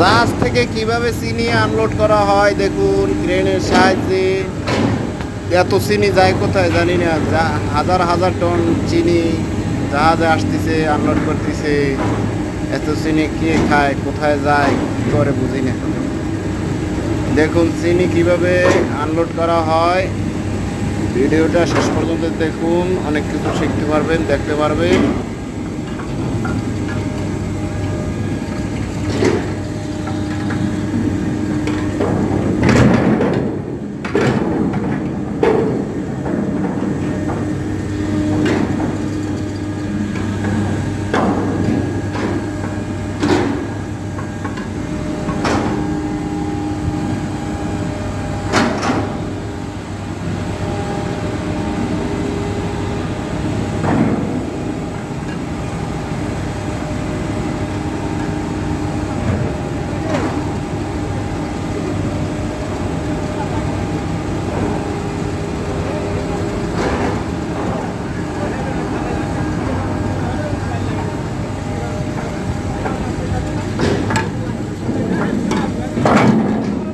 জাহাজ থেকে কিভাবে চিনি আনলোড করা হয় দেখুন, ক্রেনের সাহায্যে। এত চিনি যায় কোথায় জানি না, হাজার হাজার টন চিনি জাহাজে আসতেছে, আনলোড করতেছে। এত চিনি কে খায়, কোথায় যায়, কী করে বুঝি না। দেখুন চিনি কিভাবে আনলোড করা হয়। ভিডিওটা শেষ পর্যন্ত দেখুন, অনেক কিছু শিখতে পারবেন, দেখতে পারবেন।